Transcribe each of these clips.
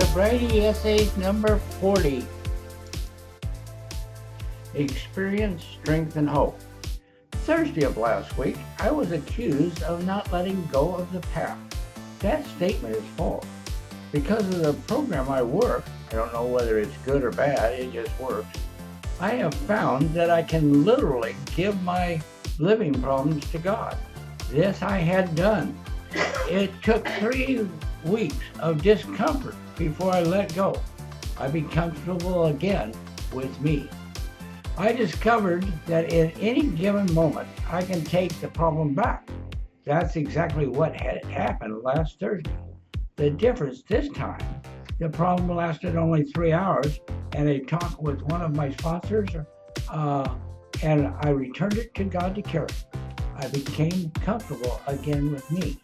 Sobriety Essays number 40. Experience, Strength, and Hope. Thursday of last week, I was accused of not letting go of the past. That statement is false. Because of the program I work, I don't know whether it's good or bad, it just works. I have found that I can literally give my living problems to God. This I had done. It took 3 weeks of discomfort before I let go. I be comfortable again with me. I discovered that in any given moment, I can take the problem back. That's exactly what had happened last Thursday. The difference this time, the problem lasted only 3 hours, and a talk with one of my sponsors, and I returned it to God to carry. I became comfortable again with me.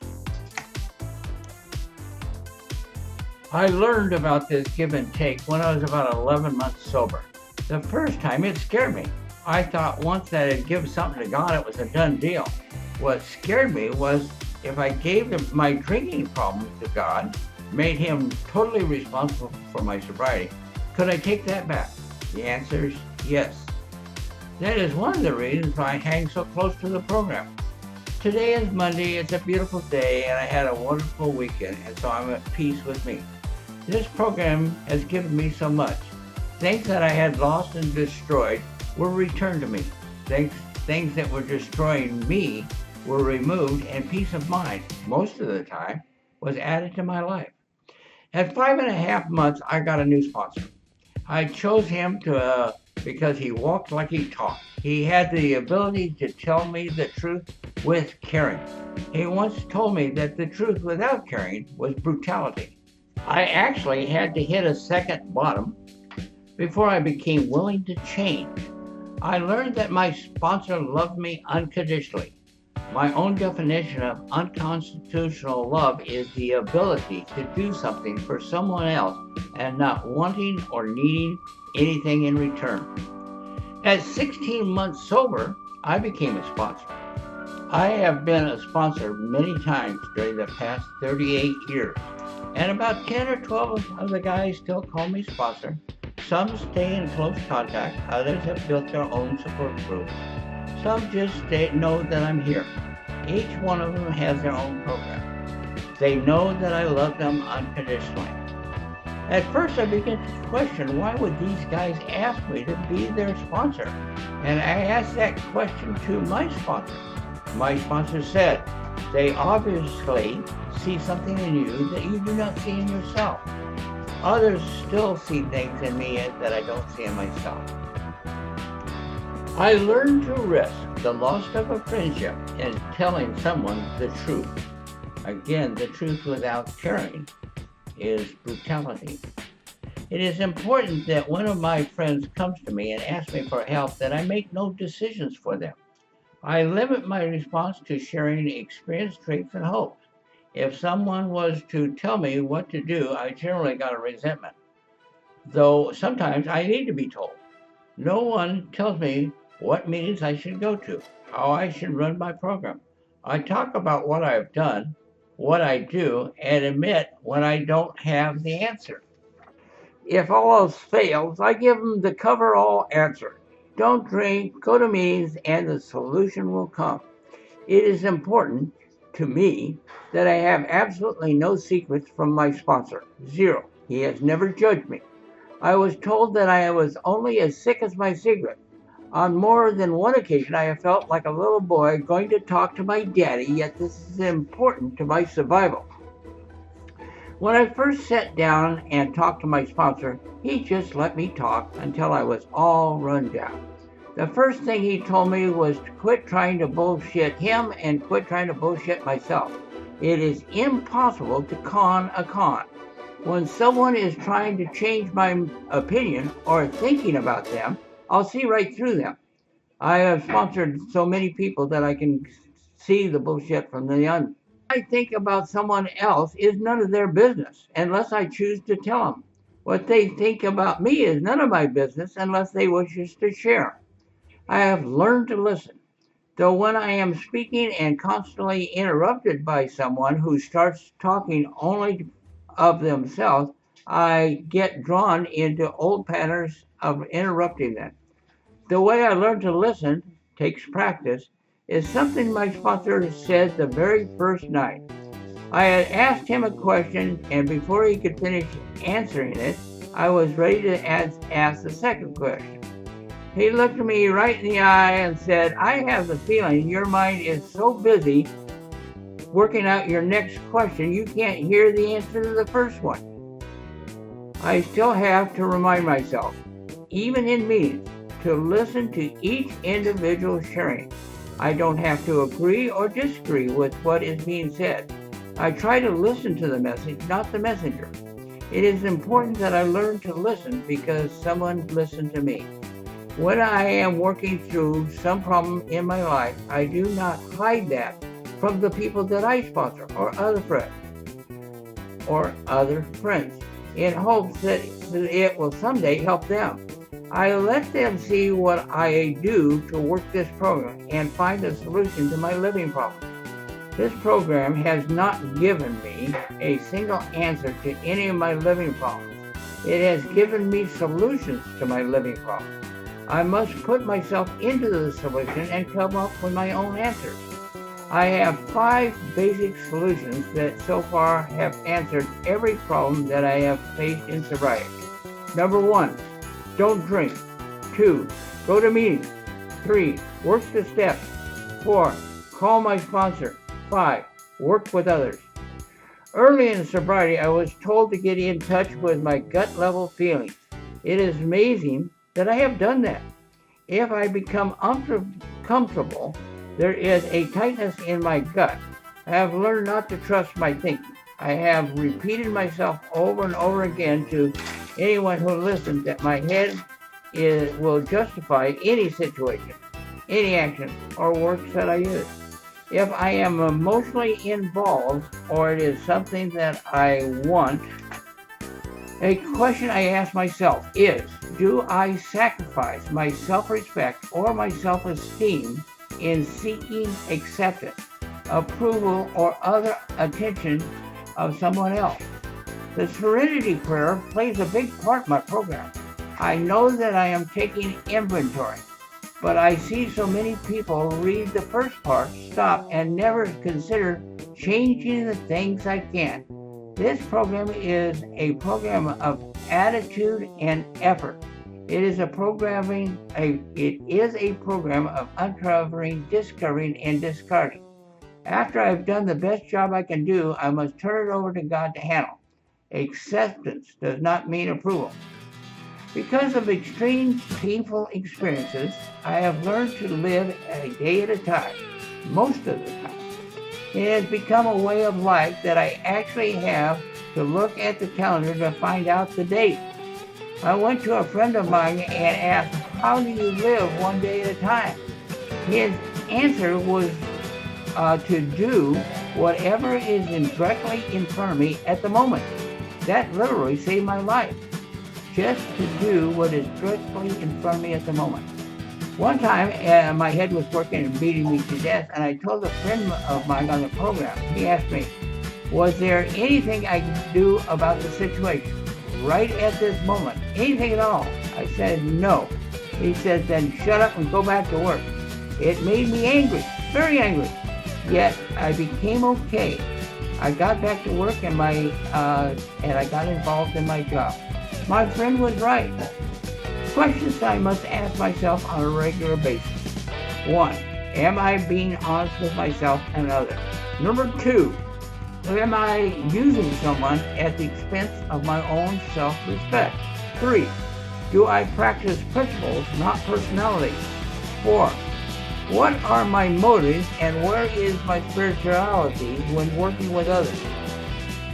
I learned about this give and take when I was about 11 months sober. The first time it scared me. I thought once that I'd give something to God, it was a done deal. What scared me was if I gave my drinking problem to God, made him totally responsible for my sobriety, could I take that back? The answer is yes. That is one of the reasons why I hang so close to the program. Today is Monday, it's a beautiful day, and I had a wonderful weekend, and so I'm at peace with me. This program has given me so much. Things that I had lost and destroyed were returned to me. Things that were destroying me were removed, and peace of mind, most of the time, was added to my life. At 5.5 months, I got a new sponsor. I chose him because he walked like he talked. He had the ability to tell me the truth with caring. He once told me that the truth without caring was brutality. I actually had to hit a second bottom before I became willing to change. I learned that my sponsor loved me unconditionally. My own definition of unconstitutional love is the ability to do something for someone else and not wanting or needing anything in return. At 16 months sober, I became a sponsor. I have been a sponsor many times during the past 38 years, and about 10 or 12 of the guys still call me sponsor. Some stay in close contact, others have built their own support group. Some just know that I'm here. Each one of them has their own program. They know that I love them unconditionally. At first I began to question why would these guys ask me to be their sponsor? And I asked that question to my sponsor. My sponsor said, they obviously see something in you that you do not see in yourself. Others still see things in me that I don't see in myself. I learned to risk the loss of a friendship in telling someone the truth. Again, the truth without caring is brutality. It is important that one of my friends comes to me and asks me for help that I make no decisions for them. I limit my response to sharing experience, strengths, and hopes. If someone was to tell me what to do, I generally got a resentment, though sometimes I need to be told. No one tells me what meetings I should go to, how I should run my program. I talk about what I've done, what I do, and admit when I don't have the answer. If all else fails, I give them the cover-all answer. Don't drink, go to meetings, and the solution will come. It is important to me that I have absolutely no secrets from my sponsor. Zero. He has never judged me. I was told that I was only as sick as my secret. On more than one occasion, I have felt like a little boy going to talk to my daddy, yet this is important to my survival. When I first sat down and talked to my sponsor, he just let me talk until I was all run down. The first thing he told me was to quit trying to bullshit him and quit trying to bullshit myself. It is impossible to con a con. When someone is trying to change my opinion or thinking about them, I'll see right through them. I have sponsored so many people that I can see the bullshit from the onion. What I think about someone else is none of their business unless I choose to tell them. What they think about me is none of my business unless they wish us to share. I have learned to listen. Though when I am speaking and constantly interrupted by someone who starts talking only of themselves, I get drawn into old patterns of interrupting them. The way I learned to listen takes practice is something my sponsor said the very first night. I had asked him a question, and before he could finish answering it, I was ready to ask the second question. He looked me right in the eye and said, I have the feeling your mind is so busy working out your next question you can't hear the answer to the first one. I still have to remind myself, even in meetings, to listen to each individual sharing. I don't have to agree or disagree with what is being said. I try to listen to the message, not the messenger. It is important that I learn to listen because someone listened to me. When I am working through some problem in my life, I do not hide that from the people that I sponsor or other friends in hopes that it will someday help them. I let them see what I do to work this program and find a solution to my living problem. This program has not given me a single answer to any of my living problems. It has given me solutions to my living problems. I must put myself into the solution and come up with my own answers. I have 5 basic solutions that so far have answered every problem that I have faced in sobriety. Number 1, don't drink. 2, go to meetings. 3, work the steps. 4, call my sponsor. 5, work with others. Early in sobriety, I was told to get in touch with my gut level feelings. It is amazing that I have done that. If I become comfortable, there is a tightness in my gut. I have learned not to trust my thinking. I have repeated myself over and over again to anyone who listens that my head will justify any situation, any action, or words that I use. If I am emotionally involved or it is something that I want, a question I ask myself is, do I sacrifice my self-respect or my self-esteem in seeking acceptance, approval, or other attention of someone else? The Serenity Prayer plays a big part in my program. I know that I am taking inventory, but I see so many people read the first part, stop, and never consider changing the things I can. This program is a program of attitude and effort. It is a program of uncovering, discovering, and discarding. After I've done the best job I can do, I must turn it over to God to handle. Acceptance does not mean approval. Because of extreme painful experiences, I have learned to live a day at a time, most of the time. It has become a way of life that I actually have to look at the calendar to find out the date. I went to a friend of mine and asked, how do you live one day at a time? His answer was to do whatever is directly in front of me at the moment. That literally saved my life. Just to do what is directly in front of me at the moment. One time, my head was working and beating me to death, and I told a friend of mine on the program. He asked me, was there anything I could do about the situation right at this moment? Anything at all? I said, no. He said, then shut up and go back to work. It made me angry, very angry. Yet I became okay. I got back to work and I got involved in my job. My friend was right. Questions I must ask myself on a regular basis. 1, am I being honest with myself and others? Number 2, am I using someone at the expense of my own self-respect? 3, do I practice principles, not personality? 4, what are my motives and where is my spirituality when working with others?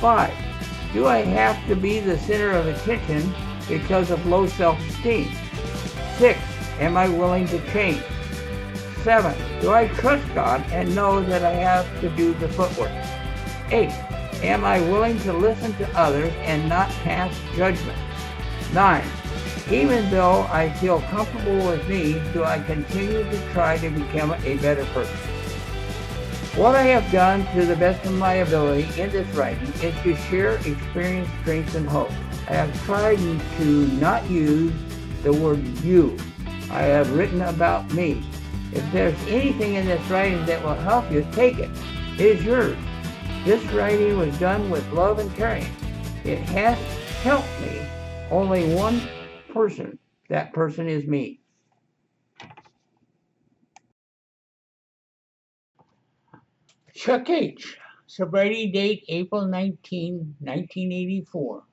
5, do I have to be the center of attention because of low self-esteem? 6, am I willing to change? 7, do I trust God and know that I have to do the footwork? 8, am I willing to listen to others and not pass judgment? 9, even though I feel comfortable with me, do I continue to try to become a better person? What I have done to the best of my ability in this writing is to share experience, strength, and hope. I have tried to not use the word you. I have written about me. If there's anything in this writing that will help you, take it. It is yours. This writing was done with love and caring. It has helped me. Only one person. That person is me. Chuck H. Sobriety date April 19, 1984.